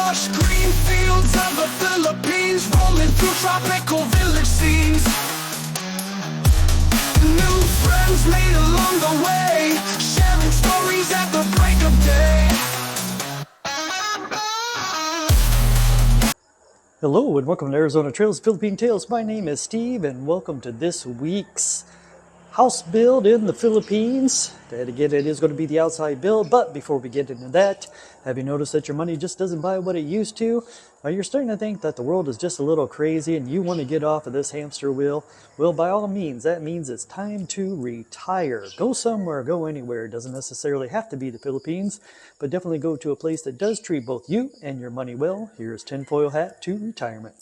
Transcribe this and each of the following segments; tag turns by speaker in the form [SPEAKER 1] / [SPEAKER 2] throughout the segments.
[SPEAKER 1] lush green fields of the Philippines, rolling through tropical village scenes. New friends made along the way, sharing stories at the break of day.
[SPEAKER 2] Hello and welcome to Arizona Trails Philippine Tales. My name is Steve and welcome to this week's house build in the Philippines. And again, it is going to be the outside build, but before we get into that, have you noticed that your money just doesn't buy what it used to? Are you starting to think that the world is just a little crazy and you want to get off of this hamster wheel? Well, by all means, that means it's time to retire. Go somewhere, go anywhere. It doesn't necessarily have to be the Philippines, but definitely go to a place that does treat both you and your money well. Here's Tinfoil Hat to Retirement.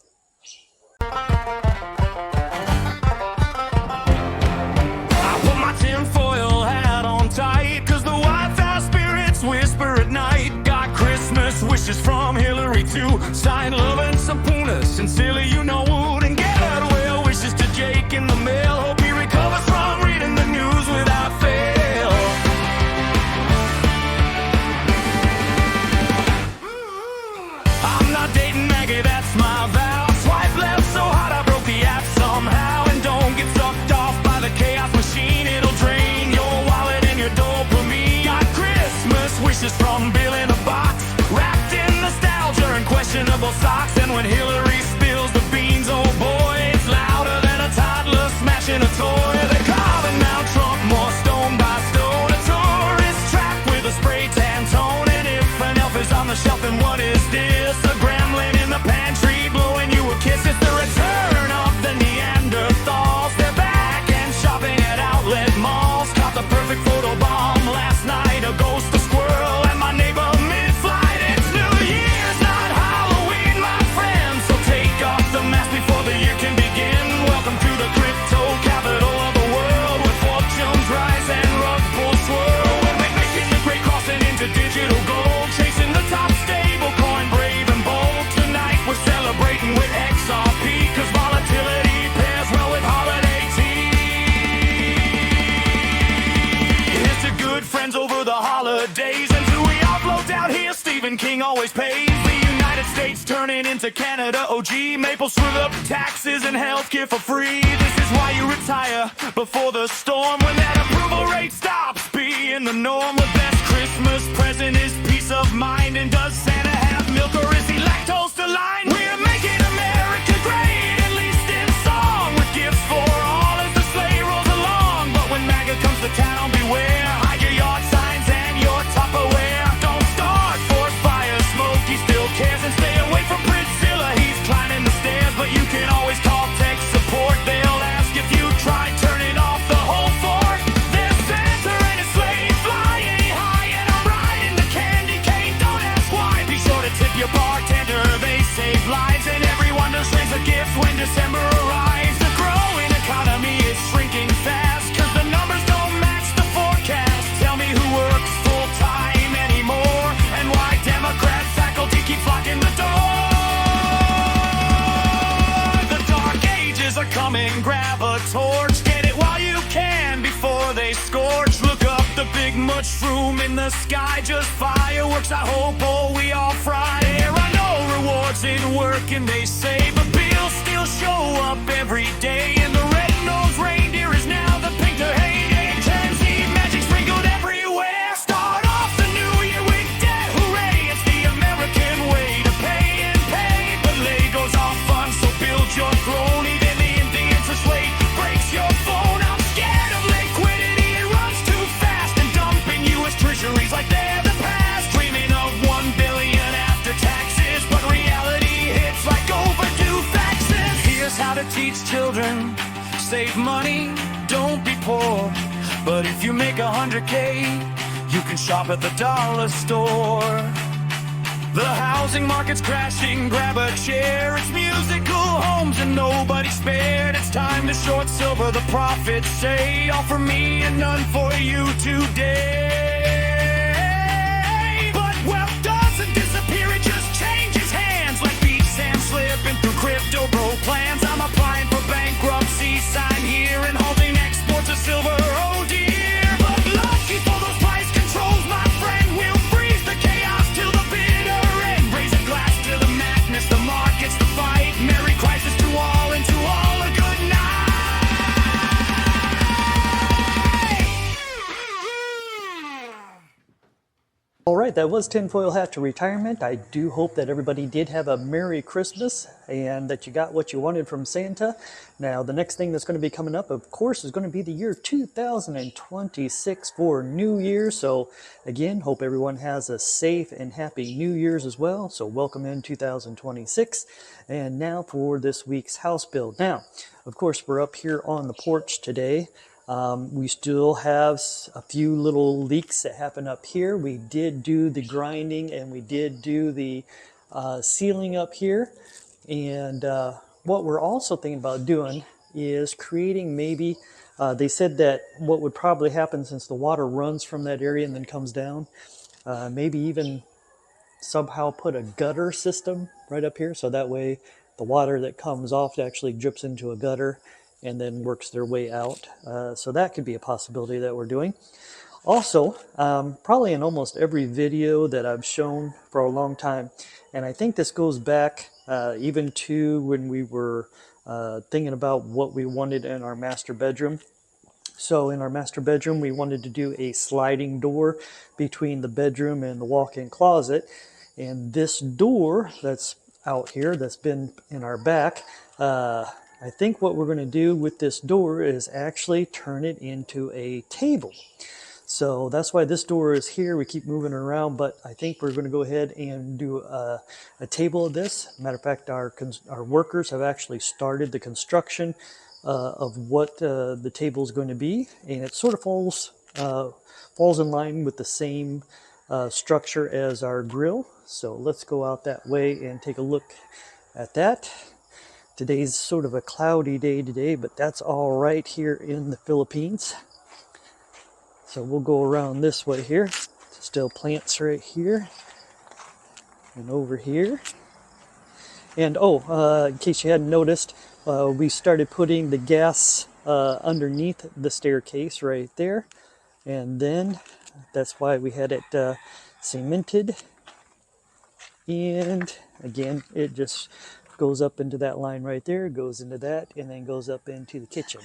[SPEAKER 3] I put my tinfoil hat on tight, cause the White House spirits whisper at night. Got Christmas wishes from Hillary to sign love and subpoena. Sincerely, you know, and get out well wishes to Jake in the mail. Hope he recovers from reading the news without fail. I'm not dating Maggie, that's my vow. Swipe left so hard I broke the app somehow. And don't get sucked off by the chaos machine, it'll drain your wallet and your dopamine. Got Christmas wishes from Bill in a box, wrapped in nostalgia and questionable socks. And when Hillary spills the beans, oh boy, it's louder than a toddler smashing a toy. They're calling out Trump more stone by stone, a tourist trap with a spray tan tone. And if an elf is on the shelf, then what is this? A gremlin in the pantry blowing you a kiss. It's the return of the Neanderthals. They're back and shopping at outlet malls. Caught the perfect photo bomb last night, a ghost, a squirrel, and my neighbor mid-flight. It's New Year's, not Halloween, my friends, so take off the mask before the year can begin. Welcome to the crypto capital of the world, where fortunes rise and rug pulls swirl. We're making the great crossing into digital gold, chasing the top stable coin, brave and bold. Tonight we're celebrating with XRP, cause volatility pairs well with holiday tea. Here's to good friends over the holidays, and to we offload down here, Stephen King always pays. The United States turning into Canada, OG. Maple screw up taxes and healthcare for free. This is why you retire before the storm, when that approval rate stops being the norm. The best Christmas present is peace of mind. And does Santa have milk or is he lactose aligned? We're making America great, at least in song, with gifts for all as the sleigh rolls along. But when MAGA comes to town, beware. Hide your yard signs and your Tupperware. Don't start forest fire, smoke, he still cares. And stay away from Priscilla, he's climbing the stairs. But you can always call tech support, they'll ask if you tried turning off the whole fort. There's Santa and his sleigh flying high, and I'm riding the candy cane, don't ask why. Be sure to tip your bartender, they save lives. And everyone does raise a gift when December arrives. The growing economy is shrinking fast, cause the numbers don't match the forecast. Tell me who works full time anymore, and why Democrat faculty keep flocking the door. The dark ages are coming, grab a torch, get it while you can before they scorch. Look up, the big mushroom in the sky, just fireworks I hope, oh we all fry. There are no rewards in working, they say, but bills still show up every day. And the red-nosed reindeer is now the pink to heyday. Tansy magic sprinkled everywhere. Start off the new year with debt, hooray. It's the American way to pay and pay. But Legos are fun, so build your throne. Even the interest rate breaks your phone. I'm scared of liquidity, it runs too fast, and dumping U.S. treasuries like they're the past. Dreaming of 1 billion after taxes, but reality hits like overdue faxes. Here's how to teach children: save money, don't be poor. But if you make 100K, you can shop at the dollar store. The housing market's crashing, grab a chair. It's musical homes and nobody spared. It's time to short silver, the prophets say. All for me and none for you today. But wealth doesn't disappear, it just changes hands. Like beach sand slipping through crypto bro plans. I'm applying for bankruptcy, sign here and holding exports of silver, oh dear. But lucky for those price controls, my friend, we'll freeze the chaos till the bitter end. Raise a glass
[SPEAKER 2] that was Tinfoil Hat to Retirement. I do hope that everybody did have a Merry Christmas and that you got what you wanted from Santa. Now, the next thing that's going to be coming up, of course, is going to be the year 2026 for New Year. So, again, hope everyone has a safe and happy New Year's as well. So, welcome in 2026. And now for this week's house build. Now, of course, we're up here on the porch today. We still have a few little leaks that happen up here. We did do the grinding and we did do the sealing up here. And what we're also thinking about doing is creating maybe, they said that what would probably happen since the water runs from that area and then comes down, maybe even somehow put a gutter system right up here. So that way the water that comes off actually drips into a gutter and then works their way out. So that could be a possibility that we're doing. Also, probably in almost every video that I've shown for a long time, and I think this goes back even to when we were thinking about what we wanted in our master bedroom. So in our master bedroom, we wanted to do a sliding door between the bedroom and the walk-in closet. And this door that's out here, that's been in our back, I think what we're going to do with this door is actually turn it into a table. So that's why this door is here. We keep moving it around, but I think we're going to go ahead and do a table of this. Matter of fact, our workers have actually started the construction of what the table is going to be, and it sort of falls in line with the same structure as our grill. So let's go out that way and take a look at that. Today's sort of a cloudy day today, but that's all right here in the Philippines. So we'll go around this way here. Still plants right here and over here. And in case you hadn't noticed, we started putting the gas underneath the staircase right there. And then that's why we had it cemented. And again, it just goes up into that line right there, goes into that, and then goes up into the kitchen.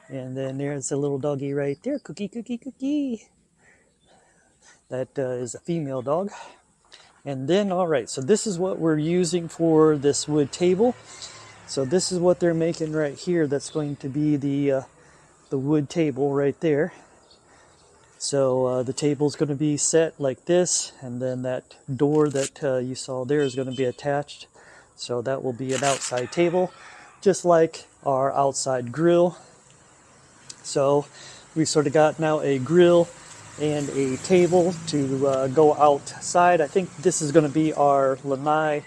[SPEAKER 2] And then there's a little doggy right there, Cookie, Cookie, Cookie. That is a female dog. And then, all right, so this is what we're using for this wood table. So this is what they're making right here. That's going to be the wood table right there. So the table is going to be set like this, and then that door that you saw there is going to be attached. So that will be an outside table, just like our outside grill. So we sort of got now a grill and a table to go outside. I think this is going to be our lanai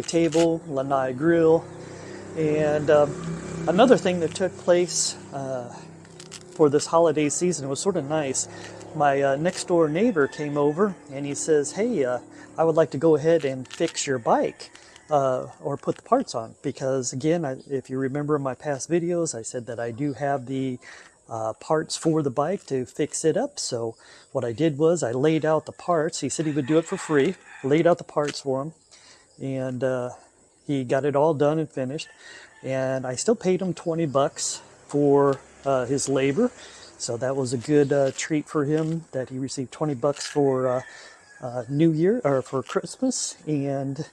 [SPEAKER 2] table, lanai grill. And another thing that took place for this holiday season, it was sort of nice. My next door neighbor came over and he says, hey, I would like to go ahead and fix your bike. Or put the parts on, because again, if you remember in my past videos, I said that I do have the parts for the bike to fix it up. So what I did was I laid out the parts. He said he would do it for free, laid out the parts for him, and he got it all done and finished. And I still paid him $20 for his labor. So that was a good treat for him, that he received $20 for New Year, or for Christmas. And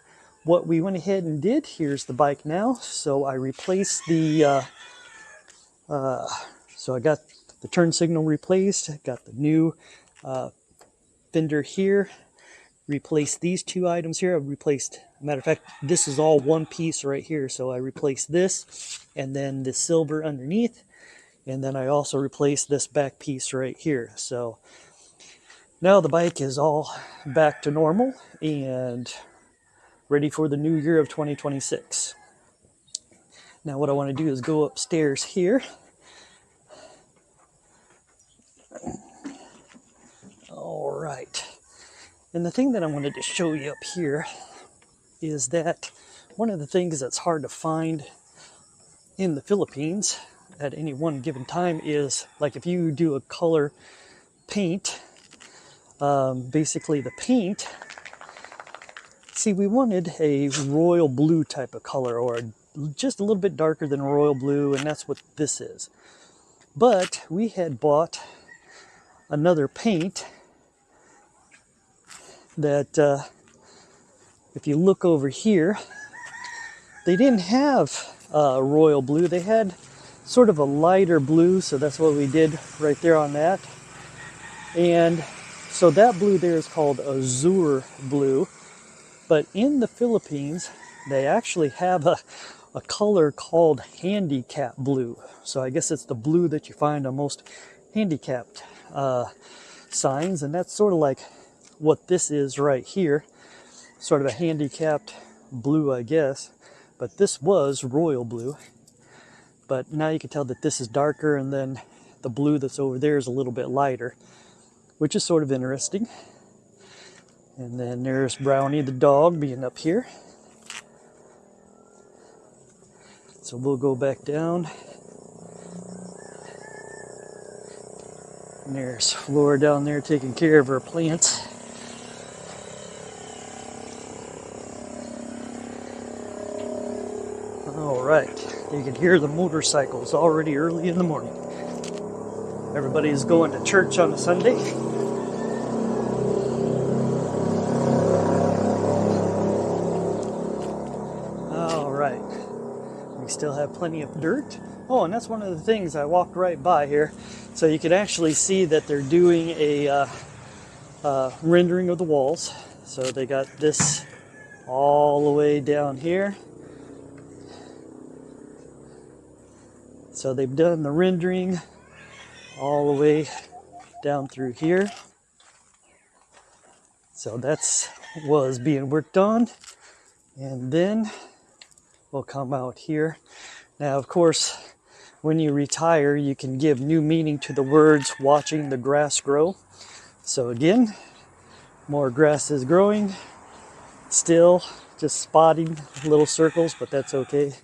[SPEAKER 2] what we went ahead and did, here's the bike now. So I replaced the, so I got the turn signal replaced, got the new fender here, replaced these two items here. I replaced, matter of fact, this is all one piece right here. So I replaced this and then the silver underneath. And then I also replaced this back piece right here. So now the bike is all back to normal and ready for the new year of 2026. Now what I want to do is go upstairs here. All right. And the thing that I wanted to show you up here is that one of the things that's hard to find in the Philippines at any one given time is, like, if you do a color paint, basically the paint, see, we wanted a royal blue type of color, or just a little bit darker than royal blue, and that's what this is. But we had bought another paint that if you look over here, they didn't have royal blue. They had sort of a lighter blue, so that's what we did right there on that. And so that blue there is called azure blue. But in the Philippines, they actually have a color called handicap blue. So I guess it's the blue that you find on most handicapped signs, and that's sort of like what this is right here, sort of a handicapped blue, I guess. But this was royal blue. But now you can tell that this is darker, and then the blue that's over there is a little bit lighter, which is sort of interesting. And then there's Brownie the dog being up here. So we'll go back down. And there's Flora down there taking care of her plants. All right, you can hear the motorcycles already early in the morning. Everybody's going to church on a Sunday. We still have plenty of dirt. Oh, and that's one of the things, I walked right by here, so you could actually see that they're doing a rendering of the walls. So they got this all the way down here. So they've done the rendering all the way down through here. So that's was being worked on. And then we'll come out here. Now, of course, when you retire, you can give new meaning to the words watching the grass grow. So again, more grass is growing. Still just spotting little circles, but that's okay.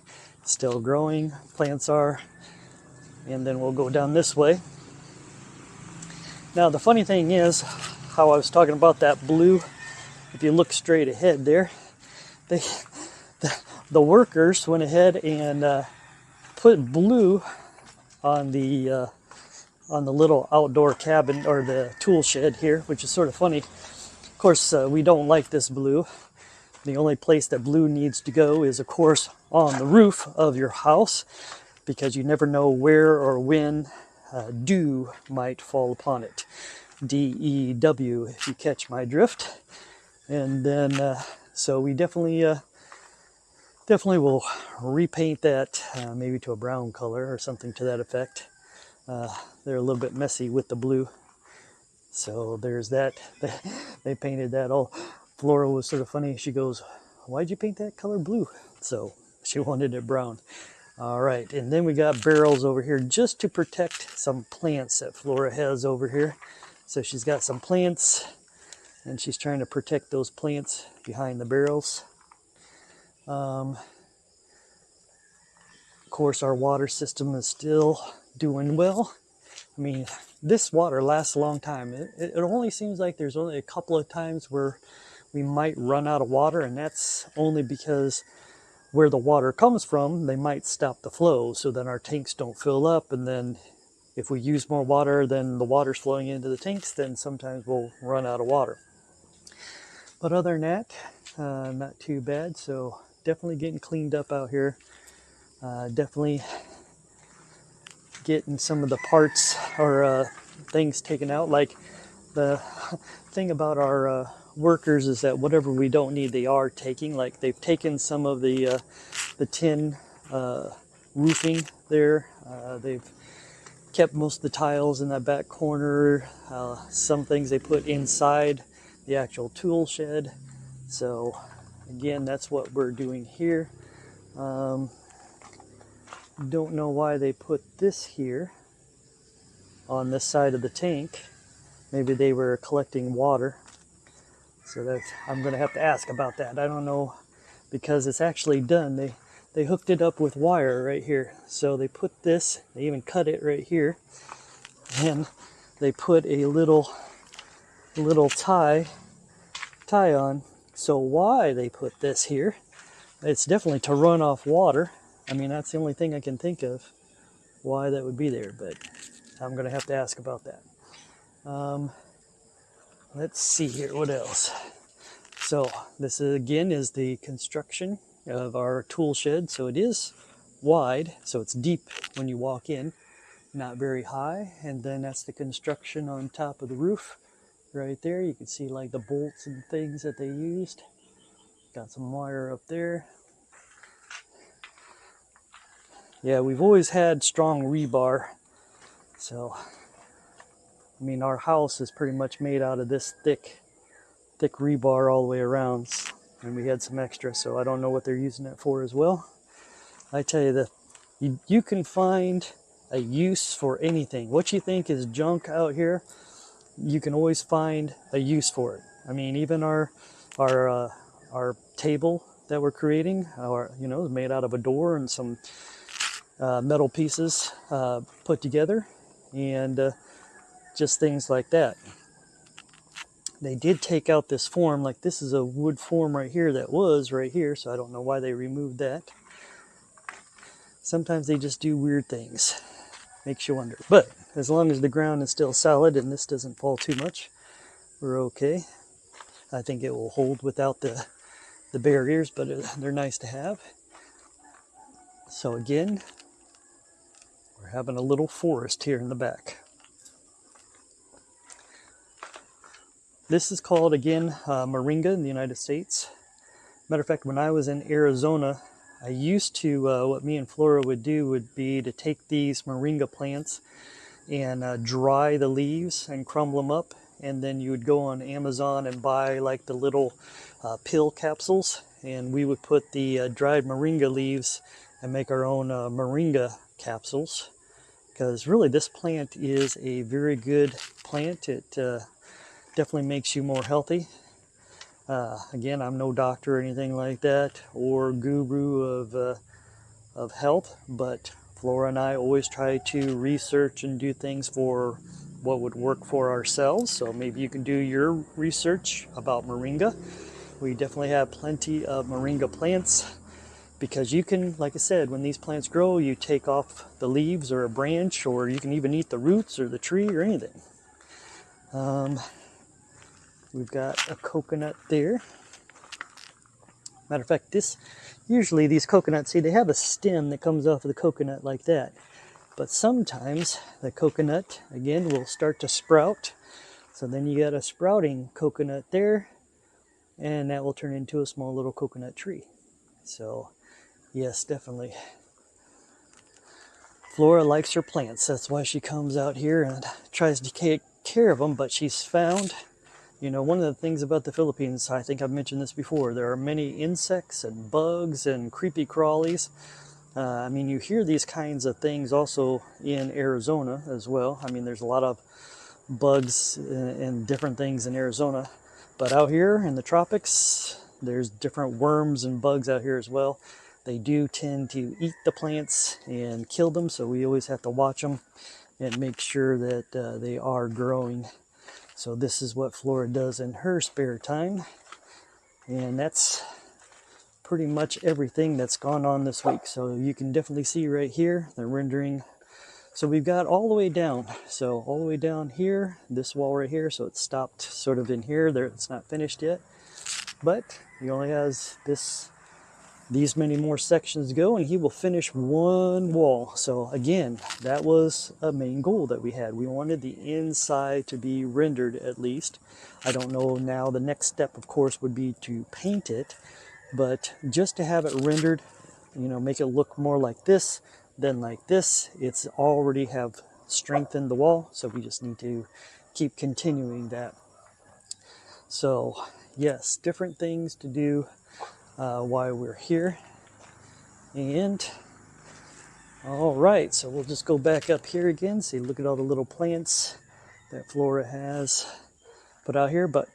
[SPEAKER 2] Still growing, plants are. And then we'll go down this way. Now, the funny thing is, how I was talking about that blue, if you look straight ahead there, the workers went ahead and put blue on the little outdoor cabin, or the tool shed here, which is sort of funny. Of course, we don't like this blue. The only place that blue needs to go is, of course, on the roof of your house, because you never know where or when dew might fall upon it. D-E-W, if you catch my drift. And then, so we definitely will repaint that maybe to a brown color or something to that effect. They're a little bit messy with the blue. So there's that. They painted that all. Flora was sort of funny. She goes, "Why'd you paint that color blue?" So she wanted it brown. All right, and then we got barrels over here just to protect some plants that Flora has over here. So she's got some plants, and she's trying to protect those plants behind the barrels. Of course, our water system is still doing well. I mean, this water lasts a long time. It only seems like there's only a couple of times where we might run out of water, and that's only because where the water comes from, they might stop the flow so that our tanks don't fill up, and then if we use more water than the water's flowing into the tanks, then sometimes we'll run out of water. But other than that, not too bad. So definitely getting cleaned up out here. Definitely getting some of the parts or things taken out. Like, the thing about our workers is that whatever we don't need, they are taking. Like, they've taken some of the tin roofing there. They've kept most of the tiles in that back corner. Some things they put inside the actual tool shed. So again, that's what we're doing here. Don't know why they put this here on this side of the tank. Maybe they were collecting water. So that's, I'm going to have to ask about that. I don't know, because it's actually done. They hooked it up with wire right here. So they put this, they even cut it right here. And they put a little tie on. So why they put this here, it's definitely to run off water. I mean, that's the only thing I can think of why that would be there, but I'm going to have to ask about that. Let's see here, what else? So this is, again, is the construction of our tool shed. So it is wide, so it's deep when you walk in, not very high. And then that's the construction on top of the roof right there. You can see like the bolts and things that they used. Got some wire up there. Yeah, we've always had strong rebar. So, I mean, our house is pretty much made out of this thick rebar all the way around. And we had some extra, so I don't know what they're using it for as well. I tell you that you can find a use for anything. What you think is junk out here, you can always find a use for it. I mean, even our table that we're creating, is made out of a door and some metal pieces put together, and just things like that. They did take out this form, like this is a wood form right here that was right here, so I don't know why they removed that. Sometimes they just do weird things. Makes you wonder. But as long as the ground is still solid and this doesn't fall too much, we're okay. I think it will hold without the barriers, but they're nice to have. So again, we're having a little forest here in the back. This is called, again, moringa in the United States. Matter of fact, when I was in Arizona, I used to, what me and Flora would do would be to take these moringa plants and dry the leaves and crumble them up. And then you would go on Amazon and buy like the little pill capsules. And we would put the dried moringa leaves and make our own moringa capsules. Because really this plant is a very good plant. It definitely makes you more healthy. Again, I'm no doctor or anything like that, or guru of health, but Flora and I always try to research and do things for what would work for ourselves. So maybe you can do your research about moringa. We definitely have plenty of moringa plants, because you can, like I said, when these plants grow, you take off the leaves or a branch, or you can even eat the roots or the tree or anything. We've got a coconut there. Matter of fact, usually these coconuts, see, they have a stem that comes off of the coconut like that. But sometimes the coconut, again, will start to sprout. So then you got a sprouting coconut there, and that will turn into a small little coconut tree. So, yes, definitely. Flora likes her plants. That's why she comes out here and tries to take care of them, but she's found, one of the things about the Philippines, I think I've mentioned this before, there are many insects and bugs and creepy crawlies. I mean, you hear these kinds of things also in Arizona as well. I mean, there's a lot of bugs and different things in Arizona. But out here in the tropics, there's different worms and bugs out here as well. They do tend to eat the plants and kill them, so we always have to watch them and make sure that they are growing. So this is what Flora does in her spare time. And that's pretty much everything that's gone on this week. So you can definitely see right here, the rendering. So we've got all the way down. So all the way down here, this wall right here. So it stopped sort of in here. There, it's not finished yet. But he only has these many more sections to go, and he will finish one wall. So again, that was a main goal that we had. We wanted the inside to be rendered at least. I don't know now, the next step of course would be to paint it, but just to have it rendered, make it look more like this than like this. It's already have strengthened the wall, so we just need to keep continuing that. So yes, different things to do while we're here. And all right, so we'll just go back up here again. See, look at all the little plants that Flora has put out here. But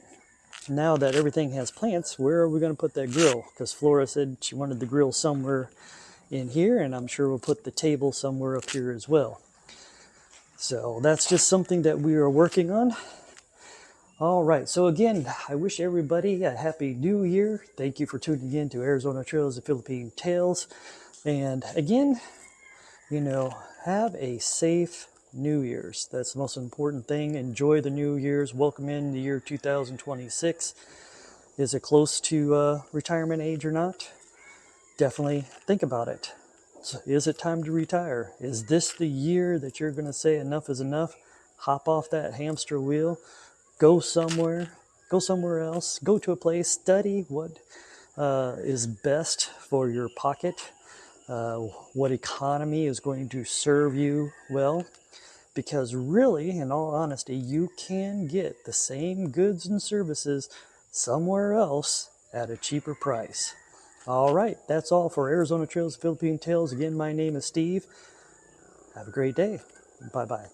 [SPEAKER 2] now that everything has plants, where are we going to put that grill? Because Flora said she wanted the grill somewhere in here, and I'm sure we'll put the table somewhere up here as well. So that's just something that we are working on. All right, so again, I wish everybody a happy new year. Thank you for tuning in to Arizona Trails and Philippine Tales. And again, have a safe New Year's. That's the most important thing. Enjoy the New Year's. Welcome in the year 2026. Is it close to retirement age or not? Definitely think about it. So is it time to retire? Is this the year that you're going to say enough is enough? Hop off that hamster wheel, go somewhere else, go to a place, study what is best for your pocket, what economy is going to serve you well. Because really, in all honesty, you can get the same goods and services somewhere else at a cheaper price. All right, that's all for Arizona Trails Philippine Tales. Again, my name is Steve. Have a great day. Bye-bye.